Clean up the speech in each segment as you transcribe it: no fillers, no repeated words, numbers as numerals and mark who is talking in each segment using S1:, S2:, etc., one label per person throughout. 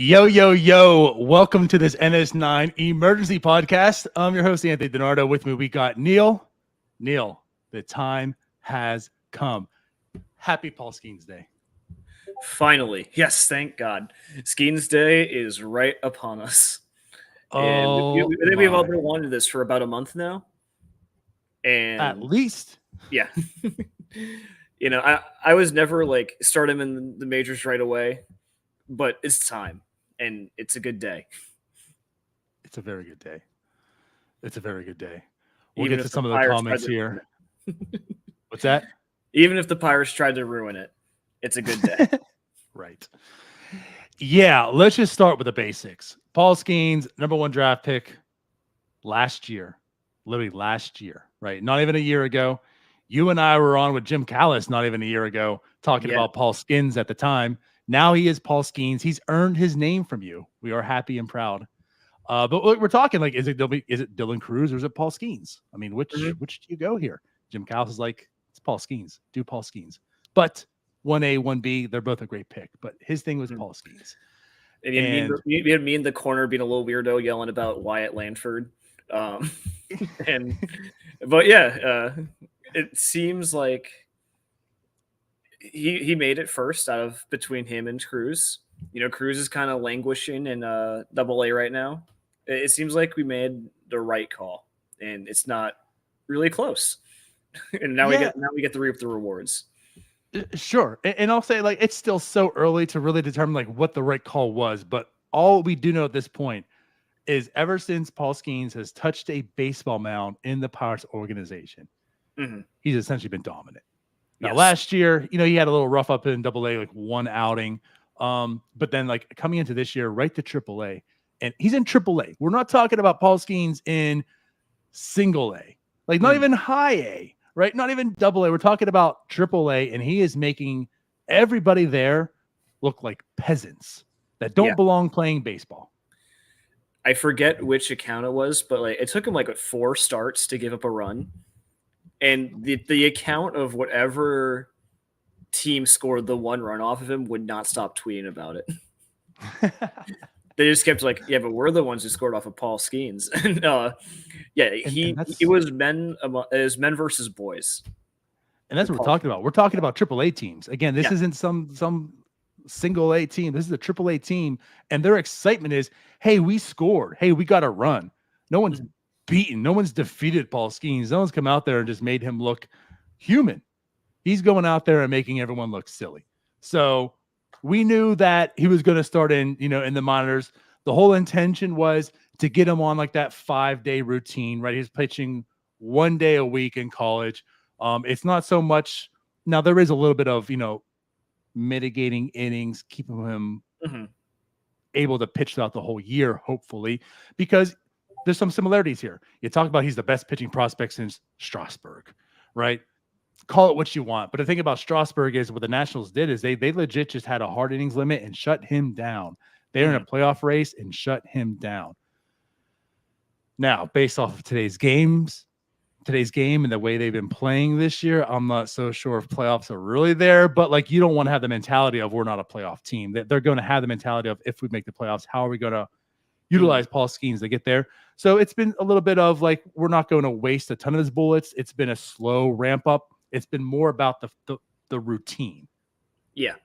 S1: Yo, yo, yo. Welcome to this NS9 emergency podcast. I'm your host, Anthony DiNardo. With me, we got Neil. Neil, the time has come. Happy Paul Skenes Day.
S2: Finally. Yes, thank God. Skenes Day is right upon us. And I think we've all been wanting this for about a month now. And
S1: at least.
S2: Yeah. I was never like start him in the majors right away, but it's time. And it's a good day.
S1: It's a very good day. It's a very good day. We'll
S2: Even
S1: get to some of the comments here. What's that?
S2: Even if the Pirates tried to ruin it, it's a good day.
S1: Right. Yeah, let's just start with the basics. Paul Skenes, #1 draft pick last year. Literally last year, right? Not even a year ago. You and I were on with Jim Callis not even a year ago talking about Paul Skenes at the time. Now he is Paul Skenes. He's earned his name from you. We are happy and proud. But we're talking like, is it Dylan Cruz or is it Paul Skenes? I mean, which do you go here? Jim Callis is like, it's Paul Skenes. Do Paul Skenes. But 1A, 1B, they're both a great pick. But his thing was Paul Skenes.
S2: And you had me in the corner being a little weirdo yelling about Wyatt Lanford. It seems like he made it first out of between him and Cruz. Cruz is kind of languishing in AA right now. It seems like we made the right call, and it's not really close. And now we get to reap the rewards.
S1: Sure. And I'll say, like, it's still so early to really determine like what the right call was, but all we do know at this point is ever since Paul Skenes has touched a baseball mound in the Pirates organization, he's essentially been dominant. Now, last year, he had a little rough up in AA, like one outing. But then like coming into this year, right to AAA, and he's in AAA. We're not talking about Paul Skenes in single A, like not even high A, right? Not even AA. We're talking about AAA, and he is making everybody there look like peasants that don't belong playing baseball.
S2: I forget which account it was, but like it took him like 4 starts to give up a run. And the account of whatever team scored the 1 run off of him would not stop tweeting about it. They just kept like, yeah, but we're the ones who scored off of Paul Skenes. And it was men versus boys.
S1: And that's what we're talking about. We're talking about AAA teams. Again, this isn't some single A team. This is a AAA team, and their excitement is, hey, we scored. Hey, we got a run. No one's beaten. No one's defeated Paul Skenes. No one's come out there and just made him look human. He's going out there and making everyone look silly. So we knew that he was going to start in the minors. The whole intention was to get him on like that 5-day routine, right? He's pitching 1 day a week in college. It's not so much. Now there is a little bit of, mitigating innings, keeping him able to pitch throughout the whole year, hopefully, because there's some similarities here. You talk about he's the best pitching prospect since Strasburg, right? Call it what you want. But the thing about Strasburg is what the Nationals did is they legit just had a hard innings limit and shut him down. They're in a playoff race and shut him down. Now, based off of today's game and the way they've been playing this year, I'm not so sure if playoffs are really there, but like you don't want to have the mentality of we're not a playoff team. They're going to have the mentality of if we make the playoffs, how are we going to utilize Paul Skenes to get there? So it's been a little bit of like we're not going to waste a ton of his bullets. It's been a slow ramp up. It's been more about the routine.
S2: Yeah.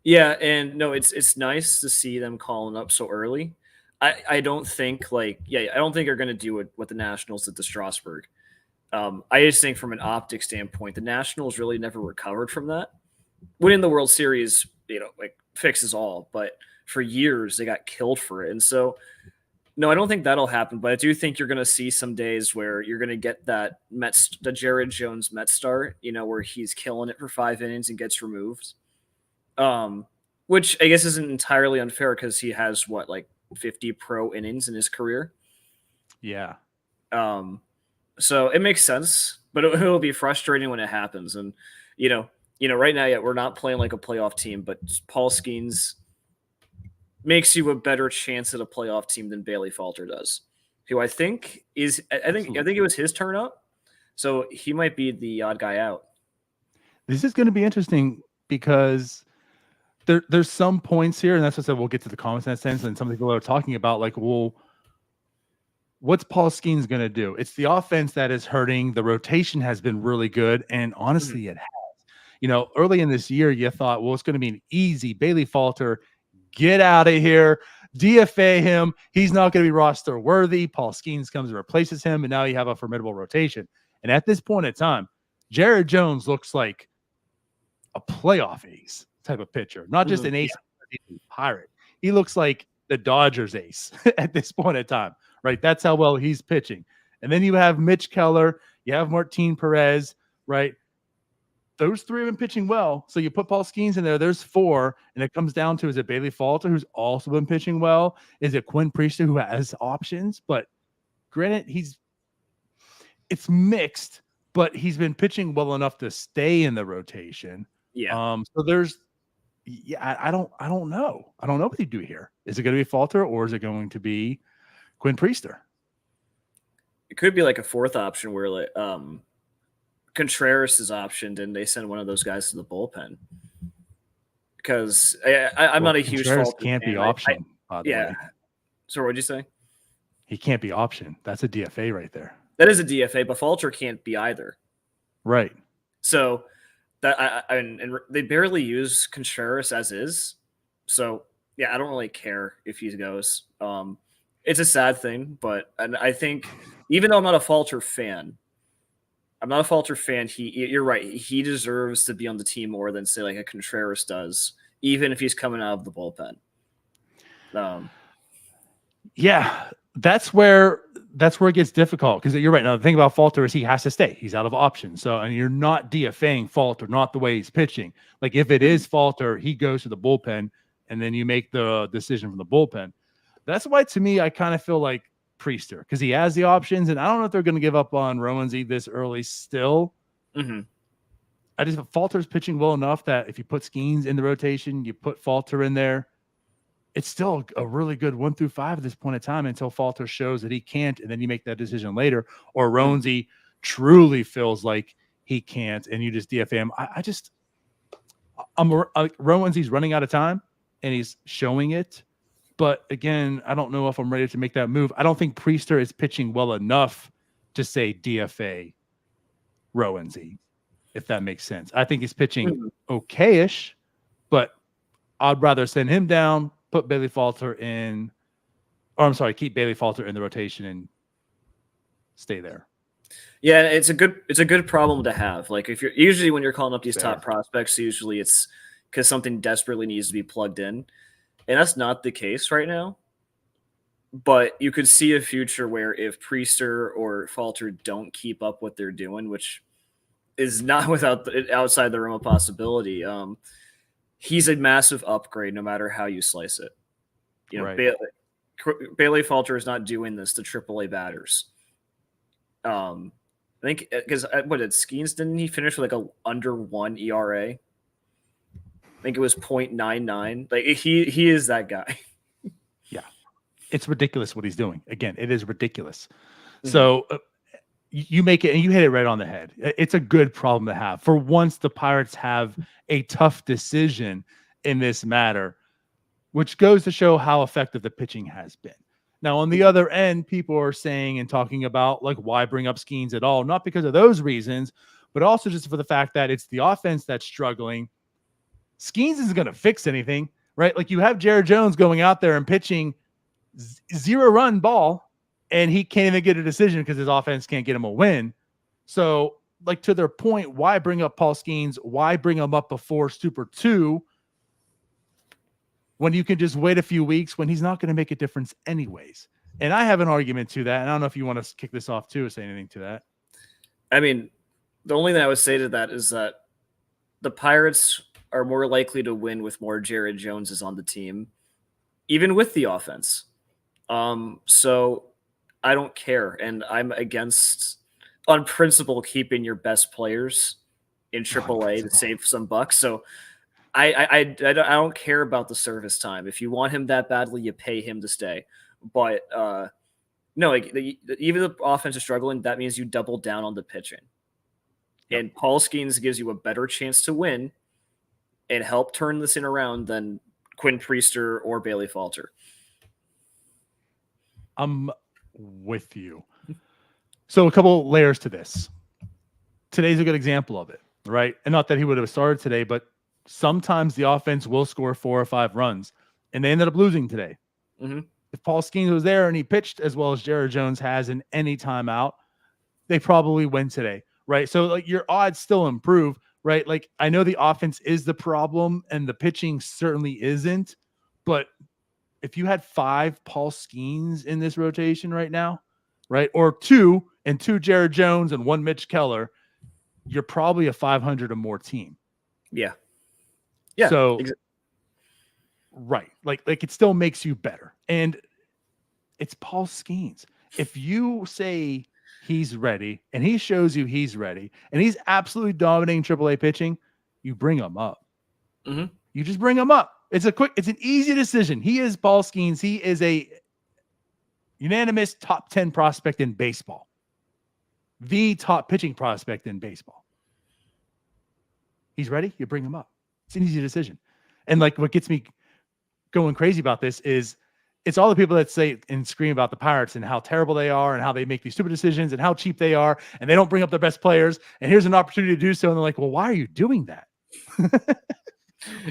S2: Yeah, and no, it's nice to see them calling up so early. I don't think they're going to do what the Nationals did to Strasburg. I just think from an optic standpoint, the Nationals really never recovered from that. Winning the World Series, fixes all, but for years they got killed for it. And so, no, I don't think that'll happen, but I do think you're going to see some days where you're going to get the Jared Jones Mets start, where he's killing it for 5 innings and gets removed. Which I guess isn't entirely unfair because he has 50 pro innings in his career.
S1: Yeah.
S2: So it makes sense, but it'll be frustrating when it happens. And, right now, we're not playing like a playoff team, but Paul Skenes makes you a better chance at a playoff team than Bailey Falter does, who I think it was his turn up. So he might be the odd guy out.
S1: This is going to be interesting because there's some points here, and that's what I said we'll get to the comments in that sense, and some people are talking about like, well, what's Paul Skenes going to do? It's the offense that is hurting. The rotation has been really good, and honestly, it has. You know, early in this year, you thought, well, it's going to be an easy Bailey Falter, get out of here, DFA him. He's not going to be roster worthy. Paul Skenes comes and replaces him, and now you have a formidable rotation. And at this point in time, Jared Jones looks like a playoff ace type of pitcher, not just an ace Pirate. He looks like the Dodgers ace at this point in time, right? That's how well he's pitching. And then you have Mitch Keller, you have Martin Perez, right? Those three have been pitching well. So you put Paul Skenes in there, there's four, and it comes down to, is it Bailey Falter, who's also been pitching well? Is it Quinn Priester, who has options? But granted, it's mixed, but he's been pitching well enough to stay in the rotation.
S2: Yeah.
S1: So there's, I don't know. I don't know what they do here. Is it going to be Falter, or is it going to be Quinn Priester?
S2: It could be like a fourth option where like Contreras is optioned and they send one of those guys to the bullpen. Because I'm not a huge
S1: Contreras
S2: Falter
S1: can't
S2: fan.
S1: be optioned. By the way.
S2: So what'd you say?
S1: He can't be optioned. That's a DFA right there.
S2: That is a DFA, but Falter can't be either. Right. So that and they barely use Contreras as is. So yeah, I don't really care if he goes. It's a sad thing, but I think even though I'm not a Falter fan, you're right. He deserves to be on the team more than say like a Contreras does, even if he's coming out of the bullpen.
S1: Yeah, that's where it gets difficult, because you're right. Now the thing about Falter is he has to stay. He's out of options. So, and you're not DFAing Falter, not the way he's pitching. Like if it is Falter, he goes to the bullpen, and then you make the decision from the bullpen. That's why, to me, I kind of feel like Priester, because he has the options, and I don't know if they're going to give up on Rowanzy this early still. I just, Falter's pitching well enough that if you put Skenes in the rotation, you put Falter in there, it's still a really good 1 through 5 at this point in time until Falter shows that he can't, and then you make that decision later. Or Rowanzy truly feels like he can't, and you just DFA him. Rowanzy's running out of time, and he's showing it. But again, I don't know if I'm ready to make that move. I don't think Priester is pitching well enough to say DFA Rowanzy, if that makes sense. I think he's pitching okay-ish, but I'd rather send him down, put Bailey Falter in, or I'm sorry, keep Bailey Falter in the rotation and stay there.
S2: Yeah, it's a good problem to have. Like if you're usually when you're calling up these top prospects, usually it's because something desperately needs to be plugged in. And that's not the case right now. But you could see a future where if Priester or Falter don't keep up what they're doing, which is not outside the realm of possibility, he's a massive upgrade no matter how you slice it. You know, Bailey Falter is not doing this to AAA batters. I think because what did Skenes, didn't he finish with like a under 1 ERA? I think it was 0.99. Like he is that guy.
S1: Yeah, it's ridiculous what he's doing. Again, it is ridiculous. So you make it, and you hit it right on the head. It's a good problem to have. For once, the Pirates have a tough decision in this matter, which goes to show how effective the pitching has been. Now, on the other end, people are saying and talking about like, why bring up Skenes at all? Not because of those reasons, but also just for the fact that it's the offense that's struggling. Skenes isn't going to fix anything, right? Like you have Jared Jones going out there and pitching 0-run ball, and he can't even get a decision because his offense can't get him a win. So, like, to their point, why bring up Paul Skenes? Why bring him up before Super 2 when you can just wait a few weeks when he's not going to make a difference anyways? And I have an argument to that, and I don't know if you want to kick this off too or say anything to that.
S2: I mean, the only thing I would say to that is that the Pirates are more likely to win with more Jared Joneses on the team, even with the offense. So I don't care. And I'm against, on principle, keeping your best players in AAA to save some bucks. So I don't care about the service time. If you want him that badly, you pay him to stay. But no, like even the offense is struggling, that means you double down on the pitching. And Paul Skenes gives you a better chance to win and help turn this in around than Quinn Priester or Bailey Falter.
S1: I'm with you. So a couple layers to this. Today's a good example of it, right? And not that he would have started today, but sometimes the offense will score 4 or 5 runs, and they ended up losing today.
S2: Mm-hmm.
S1: If Paul Skenes was there and he pitched as well as Jared Jones has in any timeout, they probably win today, right? So like your odds still improve, right? Like I know the offense is the problem and the pitching certainly isn't, but if you had 5 Paul Skenes in this rotation right now, right, or 2 Jared Jones and 1 Mitch Keller, you're probably a 500 or more team.
S2: Yeah.
S1: So right, like it still makes you better, and it's Paul Skenes. If you say he's ready and he shows you he's ready and he's absolutely dominating AAA pitching, you bring him up.
S2: Mm-hmm.
S1: You just bring him up. It's an easy decision. He is Paul Skenes. He is a unanimous top 10 prospect in baseball. The top pitching prospect in baseball. He's ready. You bring him up. It's an easy decision. And like what gets me going crazy about this is it's all the people that say and scream about the Pirates and how terrible they are and how they make these stupid decisions and how cheap they are and they don't bring up their best players. And here's an opportunity to do so. And they're like, well, why are you doing that?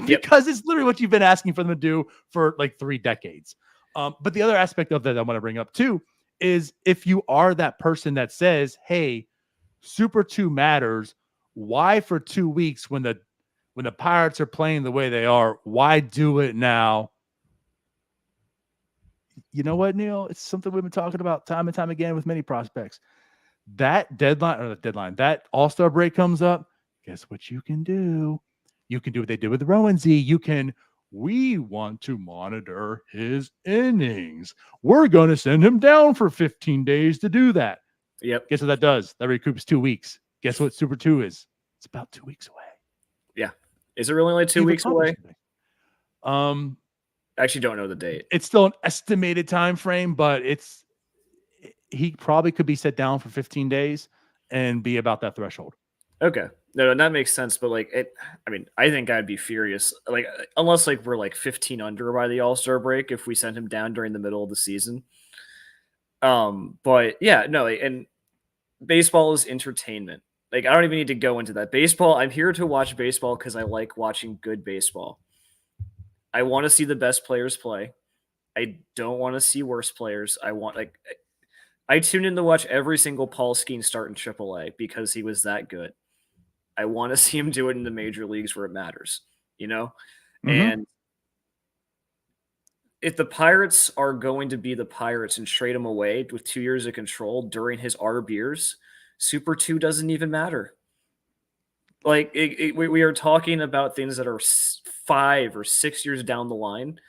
S1: Because it's literally what you've been asking for them to do for like 3 decades. But the other aspect of that I want to bring up too is if you are that person that says, hey, Super 2 matters, why for 2 weeks when the Pirates are playing the way they are, why do it now? You know what, Neil? It's something we've been talking about time and time again with many prospects. That that All-Star break comes up. Guess what you can do? You can do what they did with Rowan Z. We want to monitor his innings. We're going to send him down for 15 days to do that.
S2: Yep.
S1: Guess what that does? That recoups 2 weeks. Guess what Super 2 is? It's about 2 weeks away.
S2: Yeah. Is it really only 2 weeks away? I actually don't know the date.
S1: It's still an estimated time frame, but he probably could be set down for 15 days and be about that threshold.
S2: Okay. No, that makes sense. But like I think I'd be furious. Like unless like we're like 15 under by the All-Star break if we sent him down during the middle of the season. But yeah, no, and baseball is entertainment. Like I don't even need to go into that. Baseball, I'm here to watch baseball because I like watching good baseball. I want to see the best players play. I don't want to see worse players. I tuned in to watch every single Paul Skenes start in AAA because he was that good. I want to see him do it in the major leagues where it matters, you know? Mm-hmm. And if the Pirates are going to be the Pirates and trade him away with 2 years of control during his ARB years, Super 2 doesn't even matter. Like we are talking about things that are 5 or 6 years down the line.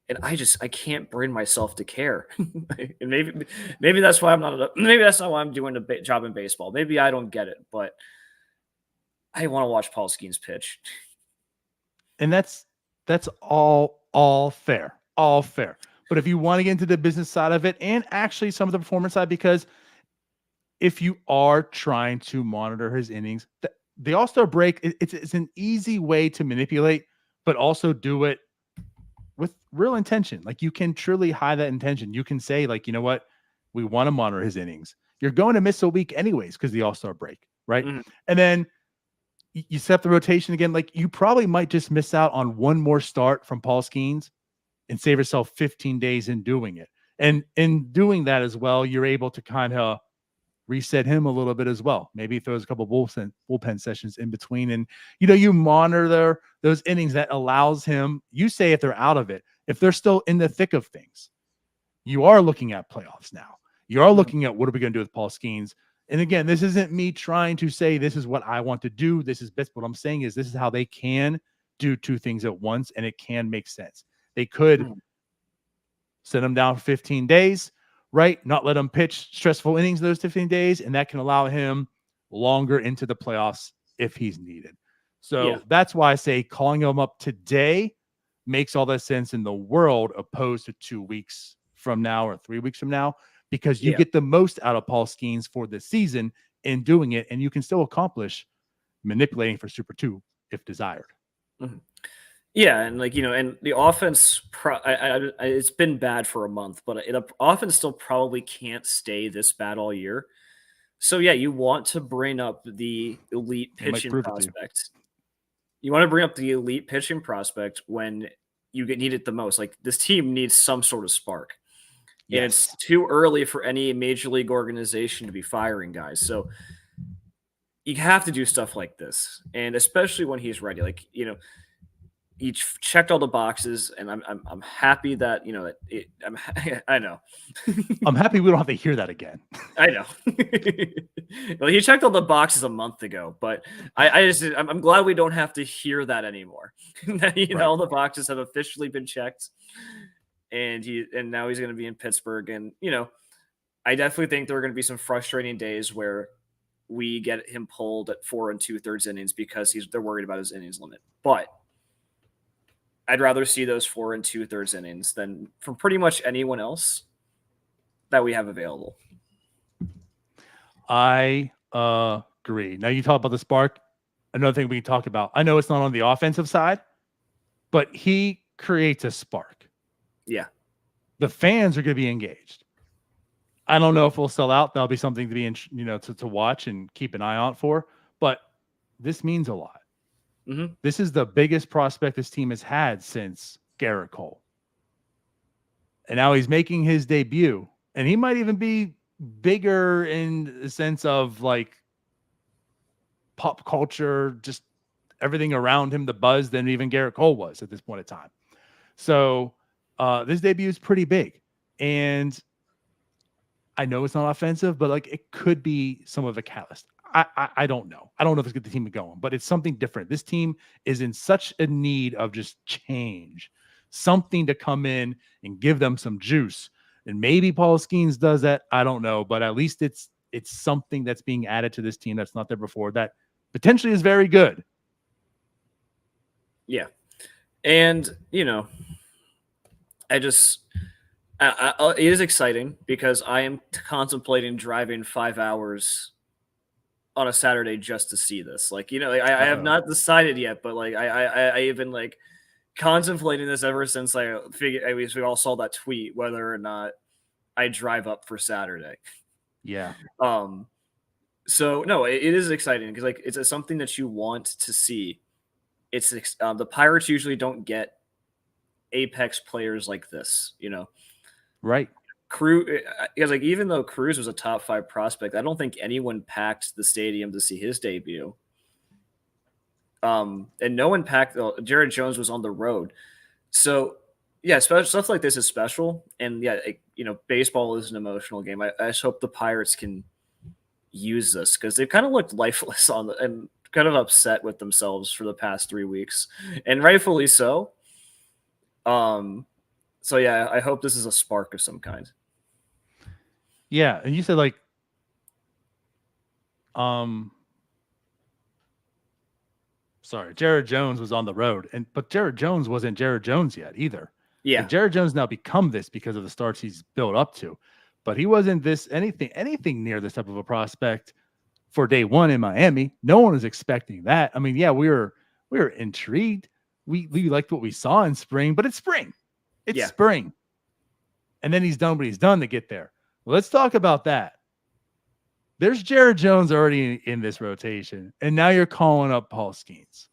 S2: And I can't bring myself to care. And maybe that's why maybe that's not why I'm doing a job in baseball. Maybe I don't get it, but I want to watch Paul Skenes pitch.
S1: And that's all fair. All fair. But if you want to get into the business side of it and actually some of the performance side, because if you are trying to monitor his innings, the All-Star break, it's an easy way to manipulate, but also do it with real intention. Like you can truly hide that intention. You can say like, you know what, we want to monitor his innings. You're going to miss a week anyways because the All-Star break, right? Mm-hmm. And then you set up the rotation again. Like you probably might just miss out on one more start from Paul Skenes and save yourself 15 days in doing it. And in doing that as well, you're able to kind of reset him a little bit as well. Maybe throws a couple bullpen sessions in between. And, you monitor those innings that allows him, you say if they're out of it, if they're still in the thick of things, you are looking at playoffs now. You are looking at what are we going to do with Paul Skenes? And again, this isn't me trying to say this is what I want to do. This is best. What I'm saying is this is how they can do 2 things at once, and it can make sense. They could send him down for 15 days, right? Not let him pitch stressful innings those 15 days, and that can allow him longer into the playoffs if he's needed. So that's why I say calling him up today makes all that sense in the world opposed to 2 weeks from now or 3 weeks from now, because you get the most out of Paul Skenes for this season in doing it, and you can still accomplish manipulating for Super 2 if desired.
S2: Mhm. Yeah, and and the offense, it's been bad for a month, but the offense still probably can't stay this bad all year. So yeah, you want to bring up the elite
S1: They might
S2: pitching
S1: prove it to you.
S2: prospect. You want to bring up the elite pitching prospect when need it the most. Like this team needs some sort of spark, and it's
S1: Yes.
S2: too early for any major league organization to be firing guys. So you have to do stuff like this, and especially when he's ready. He checked all the boxes, and I'm happy that I know.
S1: I'm happy we don't have to hear that again.
S2: I know. Well, he checked all the boxes a month ago, but I'm glad we don't have to hear that anymore. That,
S1: Right.
S2: all the boxes have officially been checked, and now he's going to be in Pittsburgh, and I definitely think there are going to be some frustrating days where we get him pulled at 4 2/3 innings because they're worried about his innings limit, but I'd rather see those 4 2/3 innings than from pretty much anyone else that we have available.
S1: I agree. Now you talk about the spark. Another thing we talked about. I know it's not on the offensive side, but he creates a spark.
S2: Yeah.
S1: The fans are going to be engaged. I don't know if we'll sell out. That'll be something to be to watch and keep an eye out for. But this means a lot.
S2: Mm-hmm.
S1: This is the biggest prospect this team has had since Garrett Cole. And now he's making his debut. And he might even be bigger in the sense of like pop culture, just everything around him, the buzz, than even Garrett Cole was at this point in time. So this debut is pretty big. And I know it's not offensive, but like it could be some of a catalyst. I don't know. I don't know if it's get the team going, but it's something different. This team is in such a need of just change, something to come in and give them some juice. And maybe Paul Skenes does that. I don't know, but at least it's something that's being added to this team that's not there before that potentially is very good.
S2: Yeah. And, it is exciting because I am contemplating driving 5 hours on a Saturday just to see this. I have not decided yet, but I've been contemplating this ever since I figured we all saw that tweet whether or not I drive up for Saturday.
S1: Yeah.
S2: So no, it is exciting because it's something that you want to see. It's the Pirates usually don't get apex players like this,
S1: Right.
S2: Because even though Cruz was a top 5 prospect, I don't think anyone packed the stadium to see his debut. And no one packed. Jared Jones was on the road, so yeah, stuff like this is special. And yeah, baseball is an emotional game. I just hope the Pirates can use this because they've kind of looked lifeless and kind of upset with themselves for the past 3 weeks, and rightfully so. So yeah, I hope this is a spark of some kind.
S1: Yeah, and you said sorry, Jared Jones was on the road, but Jared Jones wasn't Jared Jones yet either.
S2: Yeah,
S1: like Jared Jones now become this because of the starts he's built up to, but he wasn't anything near this type of a prospect for day one in Miami. No one was expecting that. I mean, yeah, we were intrigued. We liked what we saw in spring, but it's spring. It's spring. And then he's done what he's done to get there. Well, let's talk about that. There's Jared Jones already in this rotation, and now you're calling up Paul Skenes.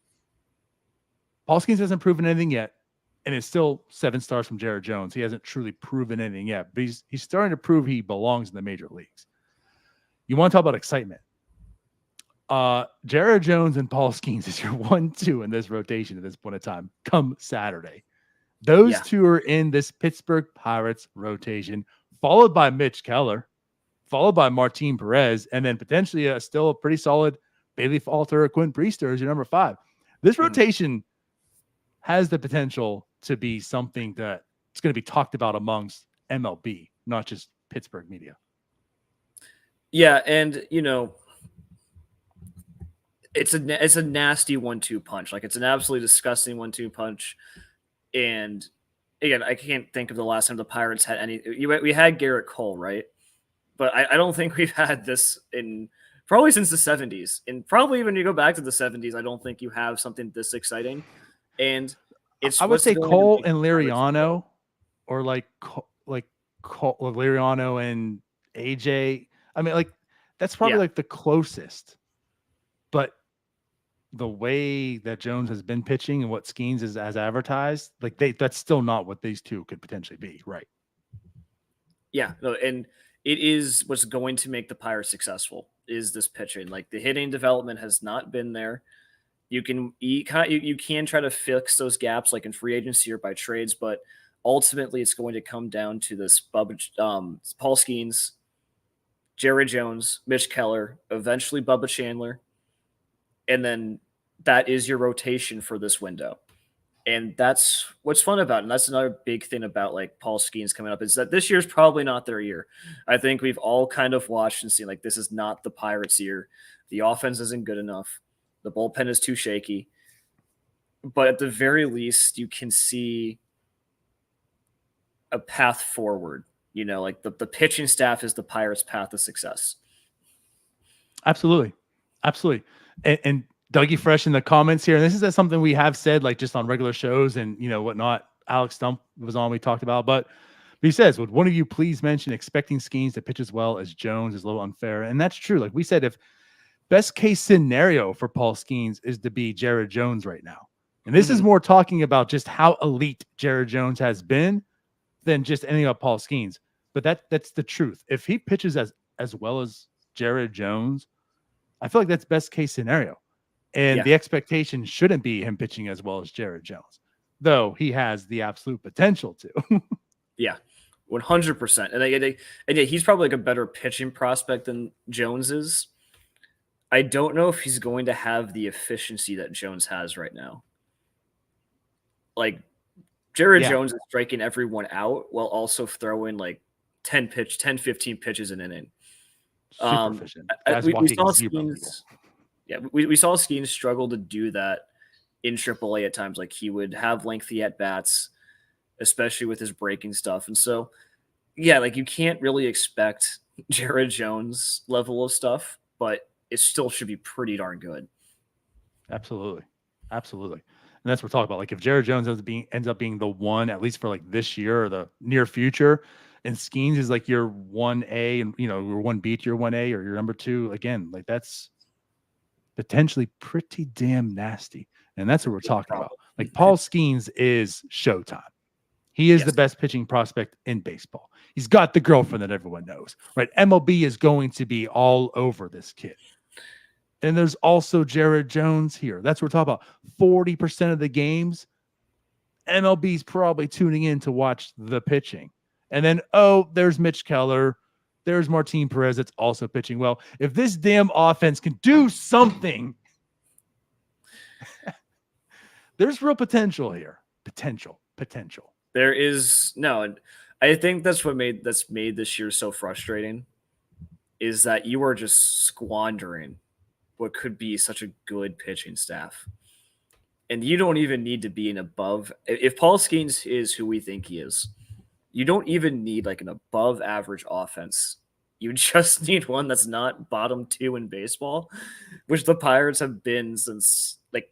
S1: Paul Skenes hasn't proven anything yet, and it's still 7 stars from Jared Jones. He hasn't truly proven anything yet, but he's starting to prove he belongs in the major leagues. You want to talk about excitement? Jared Jones and Paul Skenes is your 1-2 in this rotation at this point in time. Come Saturday, those two are in this Pittsburgh Pirates rotation, followed by Mitch Keller, followed by Martin Perez, and then potentially still a pretty solid Bailey Falter or Quinn Priester as your number 5. This rotation has the potential to be something that it's going to be talked about amongst MLB, not just Pittsburgh media.
S2: Yeah, and it's a nasty 1-2 punch. It's an absolutely disgusting 1-2 punch. And again, I can't think of the last time the Pirates had any. We had Garrett Cole, right? But I don't think we've had this in probably since the 70s. And probably when you go back to the 70s, I don't think you have something this exciting. And it's
S1: I would
S2: what's
S1: say
S2: going to
S1: Cole
S2: make
S1: and
S2: the Pirates grow.
S1: Liriano, or like Cole, Liriano and AJ. I mean, like that's probably
S2: Yeah.
S1: like the closest. But the way that Jones has been pitching and what Skenes is as advertised, like that's still not what these two could potentially be, right?
S2: Yeah, no, and it is what's going to make the Pirates successful is this pitching. Like the hitting development has not been there. You can try to fix those gaps like in free agency or by trades, but ultimately it's going to come down to this Paul Skenes, Jared Jones, Mitch Keller, eventually Bubba Chandler, and then that is your rotation for this window. And that's what's fun about it. And that's another big thing about like Paul Skenes coming up is that this year's probably not their year. I think we've all kind of watched and seen like this is not the Pirates' year. The offense isn't good enough. The bullpen is too shaky. But at the very least, you can see a path forward. You know, like the pitching staff is the Pirates' path to success.
S1: Absolutely. Absolutely. And Dougie Fresh in the comments here, and this is something we have said like just on regular shows and whatnot. Alex Stump was on, we talked about, but he says, would one of you please mention expecting Skenes to pitch as well as Jones is a little unfair? And that's true. Like we said, if best case scenario for Paul Skenes is to be Jared Jones right now. And this is more talking about just how elite Jared Jones has been than just anything about Paul Skenes. But that's the truth. If he pitches as well as Jared Jones, I feel like that's best case scenario. And the expectation shouldn't be him pitching as well as Jared Jones, though he has the absolute potential to.
S2: Yeah, 100%. And yeah, he's probably like a better pitching prospect than Jones is. I don't know if he's going to have the efficiency that Jones has right now. Like Jared Jones is striking everyone out while also throwing like 10, 15 pitches an inning.
S1: Super efficient.
S2: We saw Skenes, we saw Skenes struggle to do that in AAA at times. Like he would have lengthy at bats, especially with his breaking stuff. And so, yeah, like you can't really expect Jared Jones level of stuff, but it still should be pretty darn good.
S1: Absolutely. Absolutely. And that's what we're talking about. Like if Jared Jones ends up being the one, at least for like this year or the near future, and Skenes is like your 1A and your 1B to your 1A or your number 2, again, like that's potentially pretty damn nasty. And that's what we're talking about. Like Paul Skenes is showtime. He is the best pitching prospect in baseball. He's got the girlfriend that everyone knows, right? MLB is going to be all over this kid. And there's also Jared Jones here. That's what we're talking about. 40% of the games, MLB's probably tuning in to watch the pitching. And then, there's Mitch Keller. There's Martin Perez that's also pitching well. If this damn offense can do something, there's real potential here. Potential.
S2: There is no. I think that's made this year so frustrating. Is that you are just squandering what could be such a good pitching staff, and you don't even need to be an above. If Paul Skenes is who we think he is, you don't even need like an above average offense. You just need one that's not bottom 2 in baseball, which the Pirates have been since like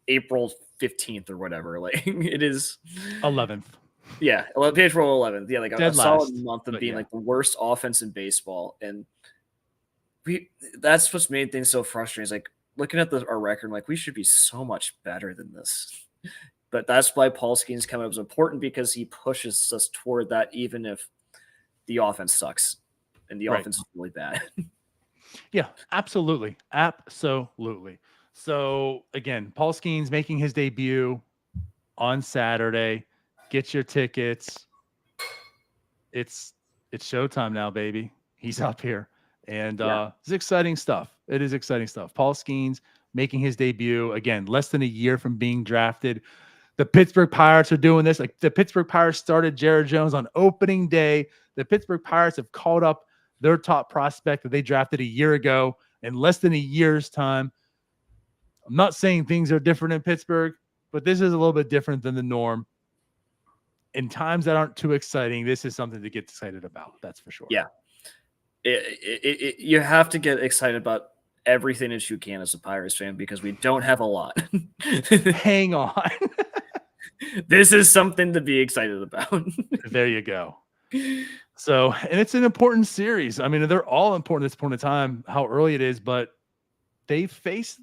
S2: April 15th or whatever. Like it is
S1: 11th.
S2: Yeah, April 11th. Yeah, like a solid month of being
S1: yeah,
S2: like the worst offense in baseball, and that's what's made things so frustrating. Is like looking at our record, like we should be so much better than this. But that's why Paul Skenes coming up is important because he pushes us toward that, even if the offense sucks and the offense is really bad.
S1: Yeah, absolutely. So again, Paul Skenes making his debut on Saturday. Get your tickets. It's showtime now, baby. He's up here. And it's exciting stuff. It is exciting stuff. Paul Skenes making his debut again, less than a year from being drafted. The Pittsburgh Pirates are doing this. Like the Pittsburgh Pirates started Jared Jones on opening day. The Pittsburgh Pirates have called up their top prospect that they drafted a year ago in less than a year's time. I'm not saying things are different in Pittsburgh, but this is a little bit different than the norm. In times that aren't too exciting, this is something to get excited about. That's for sure.
S2: Yeah. You have to get excited about everything that you can as a Pirates fan because we don't have a lot.
S1: Hang on.
S2: This is something to be excited about.
S1: There you go. So, and it's an important series. I mean, they're all important at this point in time, how early it is, but they face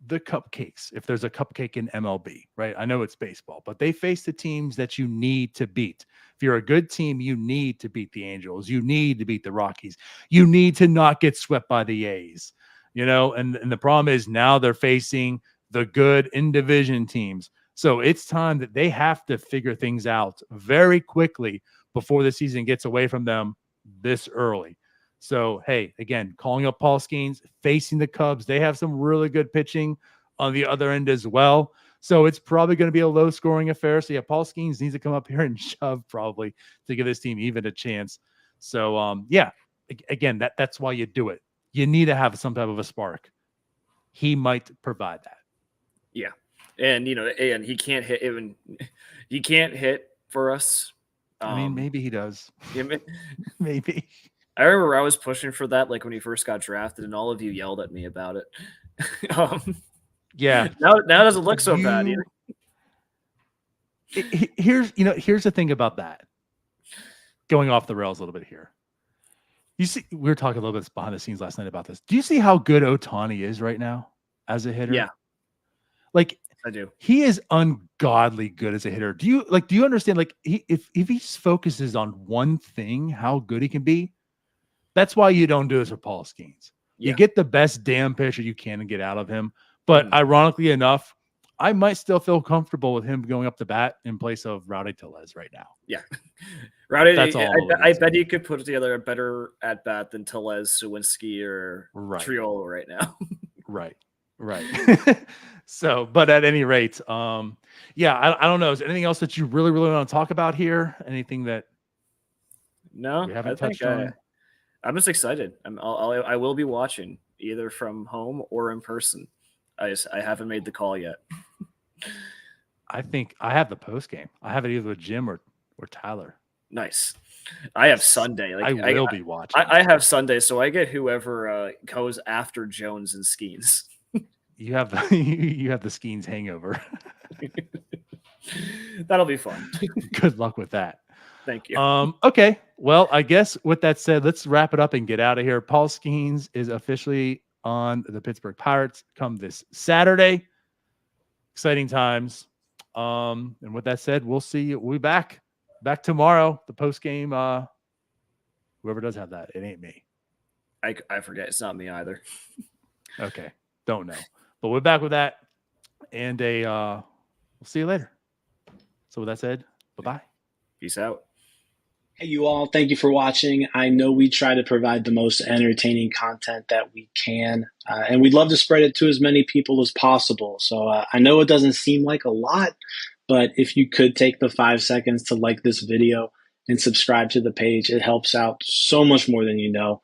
S1: the cupcakes. If there's a cupcake in MLB, right? I know it's baseball, but they face the teams that you need to beat. If you're a good team, you need to beat the Angels. You need to beat the Rockies. You need to not get swept by the A's, and the problem is now they're facing the good in division teams. So it's time that they have to figure things out very quickly before the season gets away from them this early. So, hey, again, calling up Paul Skenes, facing the Cubs. They have some really good pitching on the other end as well. So it's probably going to be a low-scoring affair. So, yeah, Paul Skenes needs to come up here and shove probably to give this team even a chance. So, yeah, again, that's why you do it. You need to have some type of a spark. He might provide that.
S2: Yeah. And, and he can't hit even – he can't hit for us.
S1: I mean, maybe he does.
S2: Yeah,
S1: maybe.
S2: I remember I was pushing for that like when he first got drafted, and all of you yelled at me about it.
S1: Yeah.
S2: Now it doesn't look so bad either.
S1: Here's the thing about that. Going off the rails a little bit here. You see, we were talking a little bit behind the scenes last night about this. Do you see how good Ohtani is right now as a hitter?
S2: Yeah.
S1: Like,
S2: I do.
S1: He is ungodly good as a hitter. Do you understand? Like, if he focuses on one thing, how good he can be. That's why you don't do this for Paul Skenes. Yeah. You get the best damn pitcher you can and get out of him. But ironically enough, I might still feel comfortable with him going up the bat in place of Rowdy Tellez right now.
S2: Yeah. Rowdy,
S1: that's all.
S2: I bet he could put together a better at bat than Tellez, Sawinski, or Triolo right now.
S1: Right. So, but at any rate, I don't know. Is there anything else that you really, really want to talk about here? Anything that we haven't touched on?
S2: I'm just excited. I will be watching either from home or in person. I haven't made the call yet.
S1: I think I have the post game. I have it either with Jim or Tyler.
S2: Nice. I have Sunday. Like
S1: I will be watching.
S2: I have Sunday, so I get whoever goes after Jones and Skenes.
S1: You have the Skenes hangover.
S2: That'll be fun.
S1: Good luck with that.
S2: Thank you.
S1: Okay. Well, I guess with that said, let's wrap it up and get out of here. Paul Skenes is officially on the Pittsburgh Pirates come this Saturday. Exciting times. And with that said, we'll see you. We'll be back tomorrow. The post game. Whoever does have that, it ain't me.
S2: I forget. It's not me either.
S1: Okay. Don't know. But we're back with that. And we'll see you later. So with that said, bye-bye.
S2: Peace out.
S3: Hey, you all. Thank you for watching. I know we try to provide the most entertaining content that we can, and we'd love to spread it to as many people as possible. So I know it doesn't seem like a lot, but if you could take the 5 seconds to like this video and subscribe to the page, it helps out so much more than you know.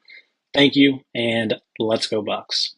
S3: Thank you, and let's go Bucks.